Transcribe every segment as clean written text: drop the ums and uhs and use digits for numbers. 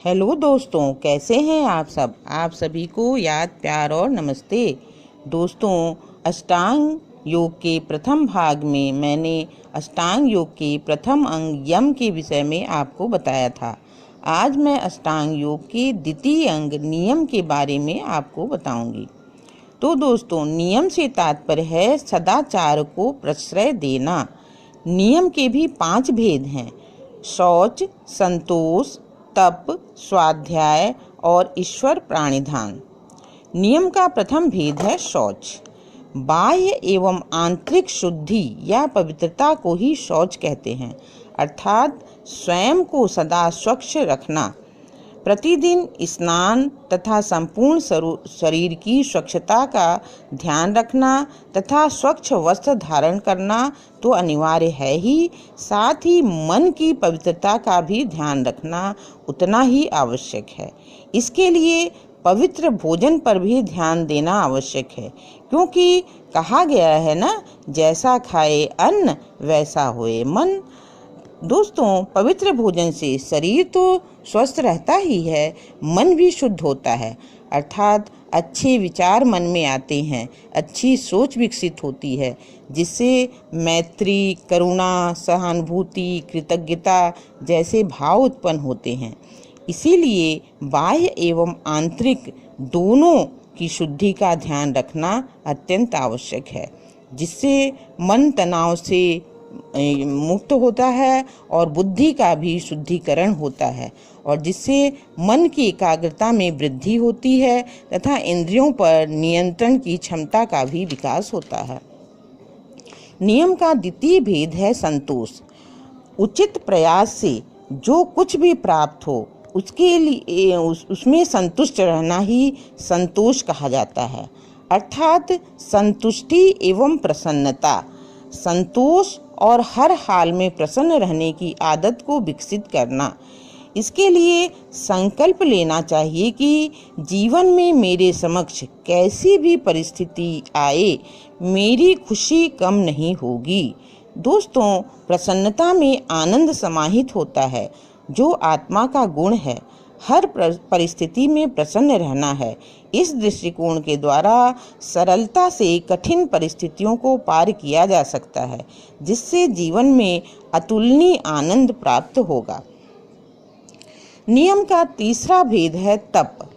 Hello दोस्तों, कैसे हैं आप सब। आप सभी को याद, प्यार और नमस्ते। दोस्तों, अष्टांग योग के प्रथम भाग में मैंने अष्टांग योग के प्रथम अंग यम के विषय में आपको बताया था। आज मैं अष्टांग योग के द्वितीय अंग नियम के बारे में आपको बताऊंगी। तो दोस्तों, नियम से तात्पर्य है सदाचार को प्रश्रय देना। नियम के भी 5 भेद हैं: शौच, संतोष, तप, स्वाध्याय और ईश्वर प्राणिधान। नियम का प्रथम भेद है शौच। बाह्य एवं आंतरिक शुद्धि या पवित्रता को ही शौच कहते हैं, अर्थात स्वयं को सदा स्वच्छ रखना। प्रतिदिन स्नान तथा संपूर्ण शरीर की स्वच्छता का ध्यान रखना तथा स्वच्छ वस्त्र धारण करना तो अनिवार्य है ही, साथ ही मन की पवित्रता का भी ध्यान रखना उतना ही आवश्यक है। इसके लिए पवित्र भोजन पर भी ध्यान देना आवश्यक है, क्योंकि कहा गया है ना, जैसा खाए अन्न वैसा होए मन। दोस्तों, पवित्र भोजन से शरीर तो स्वस्थ रहता ही है, मन भी शुद्ध होता है, अर्थात अच्छे विचार मन में आते हैं, अच्छी सोच विकसित होती है, जिससे मैत्री, करुणा, सहानुभूति, कृतज्ञता जैसे भाव उत्पन्न होते हैं। इसीलिए बाह्य एवं आंतरिक दोनों की शुद्धि का ध्यान रखना अत्यंत आवश्यक है, जिससे मन तनाव से मुक्त होता है और बुद्धि का भी शुद्धिकरण होता है, और जिससे मन की एकाग्रता में वृद्धि होती है तथा इंद्रियों पर नियंत्रण की क्षमता का भी विकास होता है। नियम का द्वितीय भेद है संतोष। उचित प्रयास से जो कुछ भी प्राप्त हो उसके लिए उसमें संतुष्ट रहना ही संतोष कहा जाता है, अर्थात संतुष्टि एवं प्रसन्नता। संतोष और हर हाल में प्रसन्न रहने की आदत को विकसित करना। इसके लिए संकल्प लेना चाहिए कि जीवन में मेरे समक्ष कैसी भी परिस्थिति आए, मेरी खुशी कम नहीं होगी। दोस्तों, प्रसन्नता में आनंद समाहित होता है, जो आत्मा का गुण है। हर परिस्थिति में प्रसन्न रहना है। इस दृष्टिकोण के द्वारा सरलता से कठिन परिस्थितियों को पार किया जा सकता है, जिससे जीवन में अतुलनीय आनंद प्राप्त होगा। नियम का तीसरा भेद है तप,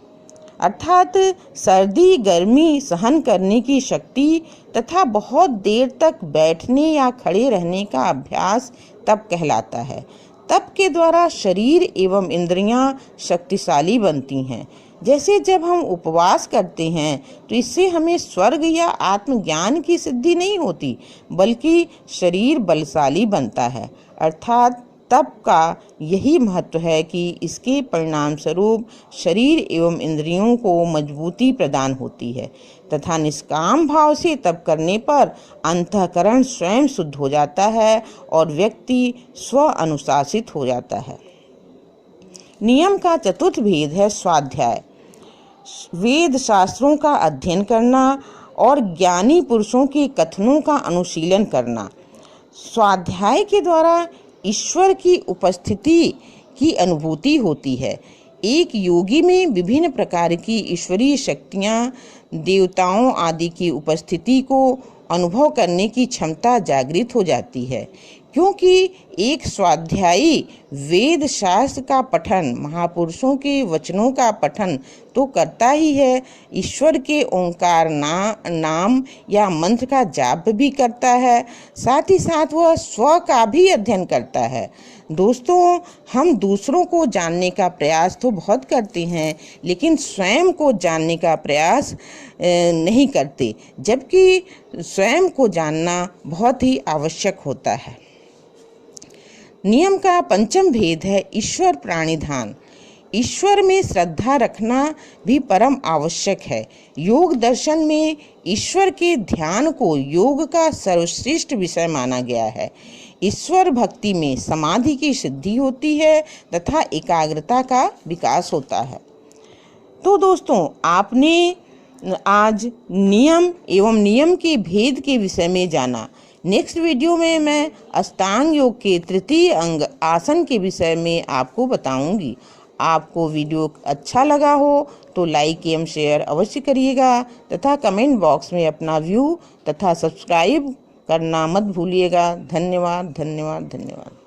अर्थात सर्दी गर्मी सहन करने की शक्ति तथा बहुत देर तक बैठने या खड़े रहने का अभ्यास तप कहलाता है। तप के द्वारा शरीर एवं इंद्रियां शक्तिशाली बनती हैं। जैसे जब हम उपवास करते हैं तो इससे हमें स्वर्ग या आत्मज्ञान की सिद्धि नहीं होती, बल्कि शरीर बलशाली बनता है। अर्थात तप का यही महत्व है कि इसके परिणाम स्वरूप शरीर एवं इंद्रियों को मजबूती प्रदान होती है तथा निष्काम भाव से तप करने पर अंतःकरण स्वयं शुद्ध हो जाता है और व्यक्ति स्व अनुशासित हो जाता है। नियम का चतुर्थ भेद है स्वाध्याय। वेद शास्त्रों का अध्ययन करना और ज्ञानी पुरुषों के कथनों का अनुशीलन करना। स्वाध्याय के द्वारा ईश्वर की उपस्थिति की अनुभूति होती है। एक योगी में विभिन्न प्रकार की ईश्वरीय शक्तियाँ, देवताओं आदि की उपस्थिति को अनुभव करने की क्षमता जागृत हो जाती है, क्योंकि एक स्वाध्यायी वेद शास्त्र का पठन, महापुरुषों के वचनों का पठन तो करता ही है, ईश्वर के ओंकार नाम या मंत्र का जाप भी करता है, साथ ही साथ वह स्व का भी अध्ययन करता है। दोस्तों, हम दूसरों को जानने का प्रयास तो बहुत करते हैं, लेकिन स्वयं को जानने का प्रयास नहीं करते, जबकि स्वयं को जानना बहुत ही आवश्यक होता है। नियम का पंचम भेद है ईश्वर प्राणिधान। ईश्वर में श्रद्धा रखना भी परम आवश्यक है। योग दर्शन में ईश्वर के ध्यान को योग का सर्वश्रेष्ठ विषय माना गया है। ईश्वर भक्ति में समाधि की सिद्धि होती है तथा एकाग्रता का विकास होता है। तो दोस्तों, आपने आज नियम एवं नियम के भेद के विषय में जाना। नेक्स्ट वीडियो में मैं अष्टांग योग के तृतीय अंग आसन के विषय में आपको बताऊंगी। आपको वीडियो अच्छा लगा हो तो लाइक एवं शेयर अवश्य करिएगा तथा कमेंट बॉक्स में अपना व्यू तथा सब्सक्राइब करना मत भूलिएगा। धन्यवाद धन्यवाद धन्यवाद।